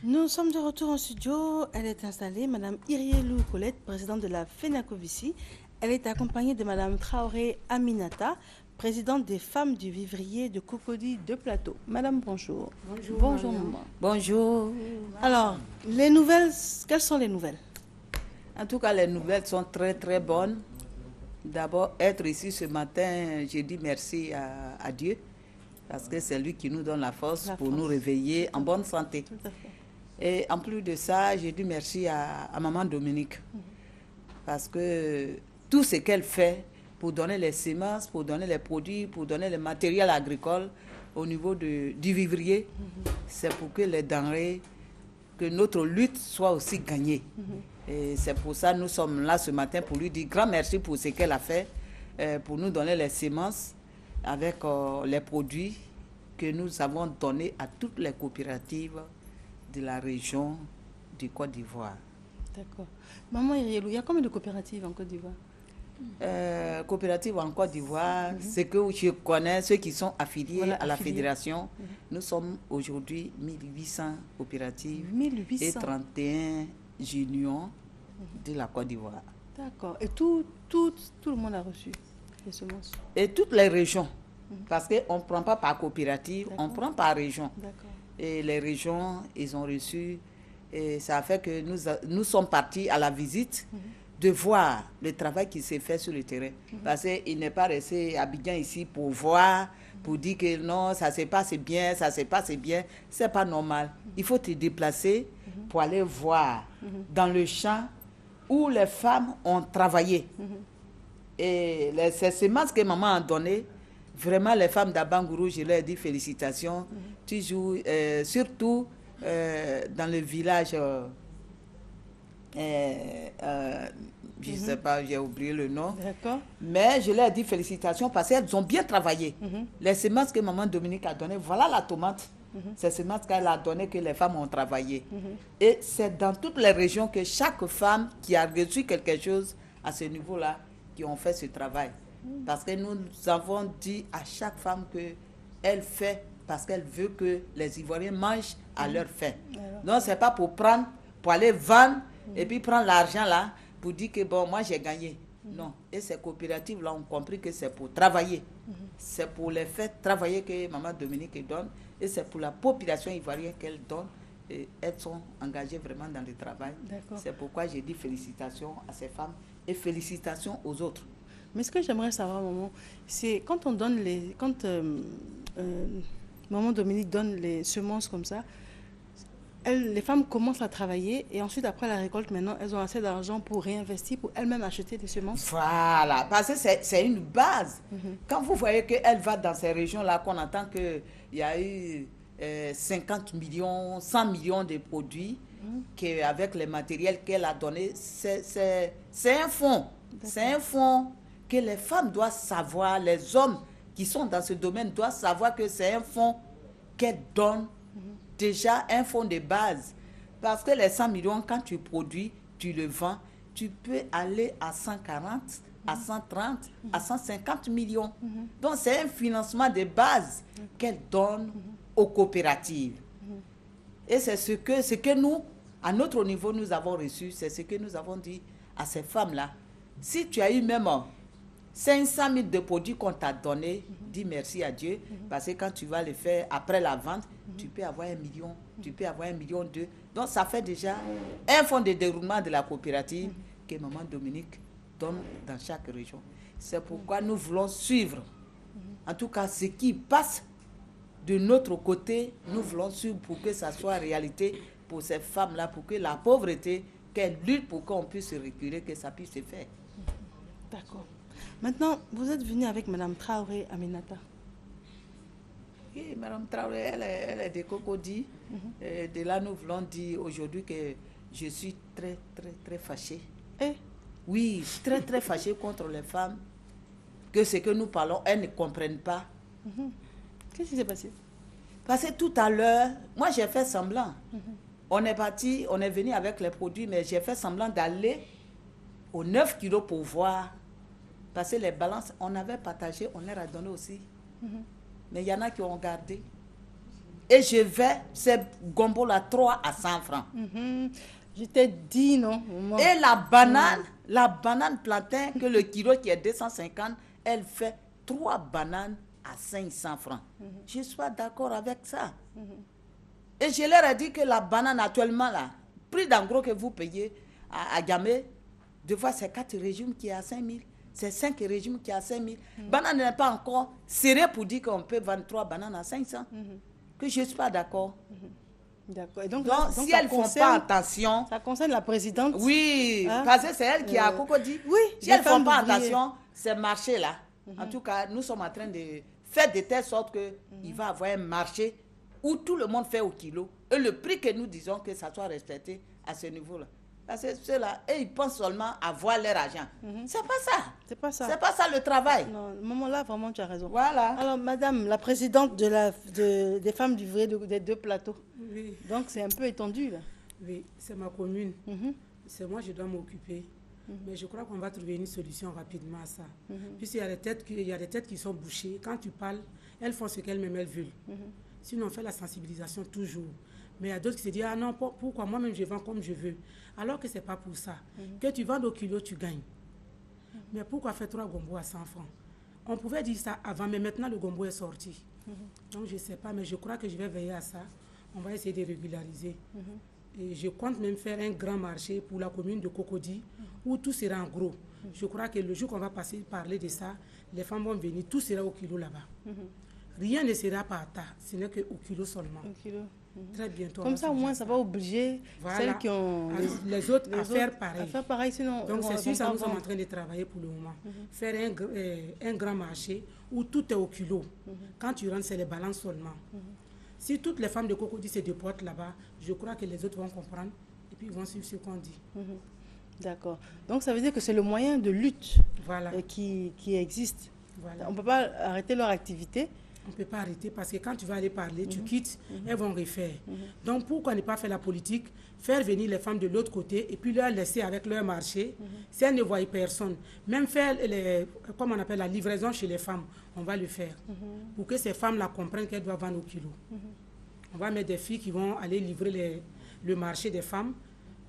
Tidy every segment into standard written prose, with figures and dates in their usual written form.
Nous sommes de retour en studio. Elle est installée, Madame Irielou Colette, présidente de la FENACOVICI. Elle est accompagnée de Madame Traoré Aminata, présidente des femmes du vivrier de Cocody de Plateau. Madame, bonjour. Bonjour. Bonjour, Mariam. maman. Bonjour. Alors, les nouvelles, quelles sont les nouvelles? En tout cas, les nouvelles sont très très bonnes. D'abord, être ici ce matin, j'ai dit merci à Dieu, parce que c'est lui qui nous donne la force pour nous réveiller en bonne santé. Tout à fait. Et en plus de ça, j'ai dit merci à Maman Dominique, parce que tout ce qu'elle fait pour donner les semences, pour donner les produits, pour donner le matériel agricole au niveau du vivrier, c'est pour que les denrées, que notre lutte soit aussi gagnée. Et c'est pour ça que nous sommes là ce matin pour lui dire grand merci pour ce qu'elle a fait, pour nous donner les semences avec les produits que nous avons donnés à toutes les coopératives de la région du Côte d'Ivoire. D'accord. Maman Irielou, il y a combien de coopératives en Côte d'Ivoire? Coopératives en Côte d'Ivoire, ce que je connais, ceux qui sont affiliés à la fédération, nous sommes aujourd'hui 1800 coopératives 1800. et 31 unions de la Côte d'Ivoire. D'accord. Et tout le monde a reçu les semences? Et toutes les régions, parce qu'on ne prend pas par coopérative, on prend par région. D'accord. Et les régions, ils ont reçu, et ça a fait que nous sommes partis à la visite de voir le travail qui s'est fait sur le terrain. Parce qu'il n'est pas resté à Abidjan ici pour voir, pour dire que non, ça se passe bien, ça se passe bien. C'est pas normal. Il faut te déplacer pour aller voir dans le champ où les femmes ont travaillé. Et ces semences que maman a données, vraiment les femmes d'Abangourou, je leur ai dit félicitations. Toujours, surtout dans le village, je ne sais pas, j'ai oublié le nom. D'accord. Mais je leur ai dit félicitations parce qu'elles ont bien travaillé. Les semences que maman Dominique a données, voilà la tomate. Ces semences qu'elle a données que les femmes ont travaillé. Et c'est dans toutes les régions que chaque femme qui a reçu quelque chose à ce niveau-là, qui ont fait ce travail. Parce que nous avons dit à chaque femme qu'elle fait parce qu'elle veut que les Ivoiriens mangent à leur faim. Donc, ce n'est pas pour prendre, pour aller vendre et puis prendre l'argent là pour dire que bon, moi j'ai gagné. Non. Et ces coopératives-là ont compris que c'est pour travailler. C'est pour les faire travailler que Maman Dominique donne et c'est pour la population ivoirienne qu'elle donne. Et elles sont engagées vraiment dans le travail. C'est pourquoi j'ai dit félicitations à ces femmes et félicitations aux autres. Mais ce que j'aimerais savoir, maman, c'est quand on donne maman Dominique donne les semences comme ça, les femmes commencent à travailler et ensuite après la récolte, maintenant, elles ont assez d'argent pour réinvestir, pour elles-mêmes acheter des semences. Voilà, parce que c'est une base. Quand vous voyez qu'elle va dans ces régions-là, qu'on entend qu'il y a eu 50 millions, 100 millions de produits, qu'avec le matériel qu'elle a donné, c'est un fonds. C'est un fonds que les femmes doivent savoir, les hommes qui sont dans ce domaine doivent savoir que c'est un fonds qu'elle donne, déjà un fonds de base. Parce que les 100 millions, quand tu produis, tu le vends, tu peux aller à 140, à 130, à 150 millions. Donc c'est un financement de base qu'elle donne aux coopératives. Et c'est ce que nous, à notre niveau, nous avons reçu, c'est ce que nous avons dit à ces femmes-là. Si tu as eu même 500 000 de produits qu'on t'a donné, dis merci à Dieu, parce que quand tu vas le faire après la vente, tu peux avoir 1 million, tu peux avoir 1,2 million. Donc ça fait déjà un fonds de déroulement de la coopérative que Maman Dominique donne dans chaque région. C'est pourquoi nous voulons suivre, en tout cas ce qui passe de notre côté, nous voulons suivre pour que ça soit réalité pour ces femmes-là, pour que la pauvreté, qu'elles luttent pour qu'on puisse se reculer, que ça puisse se faire. D'accord. Maintenant, vous êtes venu avec Madame Traoré Aminata. Oui, Madame Traoré, elle est de Cocody. De là, nous voulons dire aujourd'hui que je suis très, très, très fâchée. Oui, très, très fâchée contre les femmes. Que ce que nous parlons, elles ne comprennent pas. Qu'est-ce qui s'est passé? Parce que tout à l'heure, moi j'ai fait semblant. On est parti, on est venu avec les produits, mais j'ai fait semblant d'aller aux 9 kilos pour voir. Parce que les balances, on avait partagé, on leur a donné aussi. Mais il y en a qui ont gardé. Et je vais, ces gombo-là, 3 à 100 francs. Je t'ai dit, non? Maman. Et la banane plantain, que le kilo qui est 250, elle fait 3 bananes à 500 francs. Je suis pas d'accord avec ça. Et je leur ai dit que la banane actuellement, là, prix d'en gros que vous payez à Gamé, des fois c'est 4 régimes qui est à 5 000. C'est 5 régimes qui est à 5 000. Banane n'est pas encore serrée pour dire qu'on peut vendre 3 bananes à 500. Que je ne suis pas d'accord. D'accord. Et donc, si elles ne font pas attention... Ça concerne la présidente. Oui, parce que c'est elle qui a Cocody. Oui. Si elles ne font pas attention, ces marchés-là, en tout cas, nous sommes en train de faire de telle sorte qu'il va y avoir un marché où tout le monde fait au kilo. Et le prix que nous disons que ça soit respecté à ce niveau-là. Parce que ceux-là, et ils pensent seulement à voir leur argent. C'est pas ça. C'est pas ça. C'est pas ça le travail. Non, maman, là, vraiment, tu as raison. Voilà. Alors, madame, la présidente des femmes du vrai des 2 plateaux. Oui. Donc, c'est un peu étendu, là. Oui, c'est ma commune. C'est moi, je dois m'occuper. Mais je crois qu'on va trouver une solution rapidement à ça. Puisqu'il y a des têtes qui sont bouchées. Quand tu parles, elles font ce qu'elles-mêmes elles veulent. Sinon, on fait la sensibilisation toujours. Mais il y a d'autres qui se disent, ah non, pourquoi moi-même je vends comme je veux? Alors que ce n'est pas pour ça. Que tu vends au kilo, tu gagnes. Mais pourquoi faire 3 gombos à 100 francs? On pouvait dire ça avant, mais maintenant le gombo est sorti. Donc je ne sais pas, mais je crois que je vais veiller à ça. On va essayer de régulariser. Et je compte même faire un grand marché pour la commune de Cocody, où tout sera en gros. Je crois que le jour qu'on va parler de ça, les femmes vont venir, tout sera au kilo là-bas. Rien ne sera par tas, ce n'est qu'au kilo seulement. Au kilo. Très bientôt. Comme ça, au moins, ça va obliger celles qui ont... les autres à faire pareil. À faire pareil, sinon... Donc, c'est sûr, ça nous sommes en train de travailler pour le moment. Faire un grand marché où tout est au kilo. Quand tu rentres, c'est les balances seulement. Si toutes les femmes de Cocody se déportent là-bas, je crois que les autres vont comprendre et puis ils vont suivre ce qu'on dit. D'accord. Donc, ça veut dire que c'est le moyen de lutte qui existe. Voilà. On ne peut pas arrêter leur activité. On ne peut pas arrêter parce que quand tu vas aller parler, tu quittes, elles vont refaire. Donc pourquoi ne pas faire la politique, faire venir les femmes de l'autre côté et puis leur laisser avec leur marché, si elles ne voient personne, même faire comme on appelle la livraison chez les femmes, on va le faire pour que ces femmes-là comprennent qu'elles doivent vendre au kilo. On va mettre des filles qui vont aller livrer le marché des femmes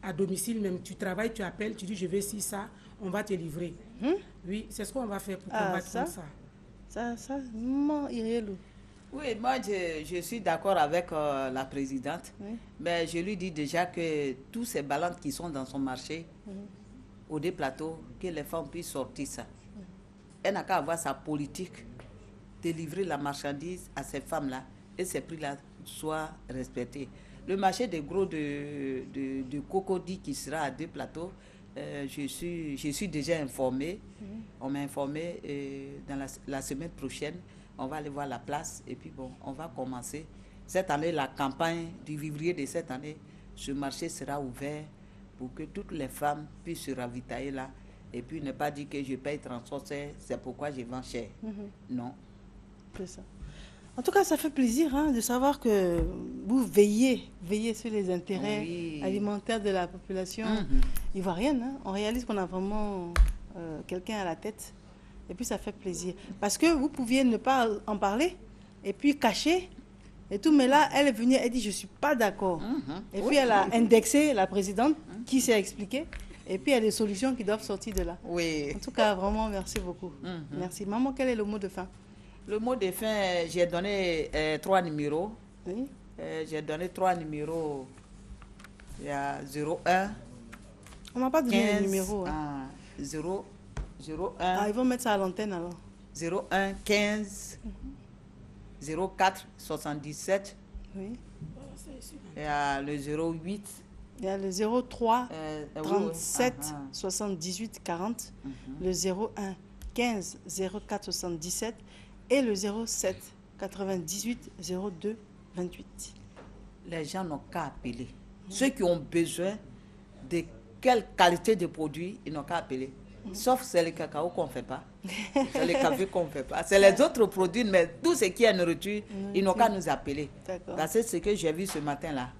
à domicile même. Tu travailles, tu appelles, tu dis je veux ci, ça, on va te livrer. Oui, c'est ce qu'on va faire pour combattre comme ça. Ça, maman Irielou. Oui, moi je suis d'accord avec la présidente, mais je lui dis déjà que tous ces balances qui sont dans son marché, au des plateaux, que les femmes puissent sortir ça. Elle n'a qu'à avoir sa politique de livrer la marchandise à ces femmes-là et ces prix-là soient respectés. Le marché des gros de Cocody qui sera à 2 plateaux, je suis déjà informée. On m'a informé dans la semaine prochaine, on va aller voir la place et puis bon, on va commencer. Cette année, la campagne du vivrier de cette année, ce marché sera ouvert pour que toutes les femmes puissent se ravitailler là et puis ne pas dire que je paye transport, c'est pourquoi je vends cher. Non. C'est ça. En tout cas, ça fait plaisir de savoir que vous veillez sur les intérêts alimentaires de la population ivoirienne. On réalise qu'on a vraiment quelqu'un à la tête. Et puis, ça fait plaisir. Parce que vous pouviez ne pas en parler et puis cacher et tout. Mais là, elle est venue, elle dit, je ne suis pas d'accord. Et puis, elle a indexé la présidente qui s'est expliquée. Et puis, il y a des solutions qui doivent sortir de là. Oui. En tout cas, vraiment, merci beaucoup. Merci. Maman, quel est le mot de fin? Le mot de fin, j'ai donné 3 numéros. Oui. J'ai donné 3 numéros. Il y a 01. On m'a pas donné le numéro. 0, 01. Ah, ils vont mettre ça à l'antenne alors. 01 15 04 77. Oui. Il y a le 08. Il y a le 03 37 78 40. Le 01 15 04 77. Et le 07 98 02 28. Les gens n'ont qu'à appeler. Ceux qui ont besoin de quelle qualité de produit, ils n'ont qu'à appeler. Sauf c'est le cacao qu'on ne fait pas. C'est le café qu'on ne fait pas. C'est les autres produits, mais tout ce qui est nourriture, ils n'ont qu'à nous appeler. Parce que ce que j'ai vu ce matin-là,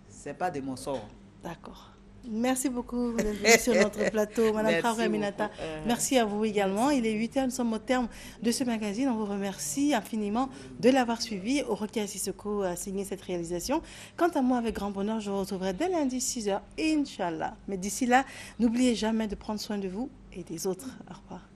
ce n'est pas de mon sort. D'accord. Merci beaucoup d'être venue sur notre plateau, Madame Traoré Aminata. Merci à vous également. Il est 8h, nous sommes au terme de ce magazine. On vous remercie infiniment de l'avoir suivi. Orokia Sissoko a signé cette réalisation. Quant à moi, avec grand bonheur, je vous retrouverai dès lundi 6h, Inch'Allah. Mais d'ici là, n'oubliez jamais de prendre soin de vous et des autres. Au revoir.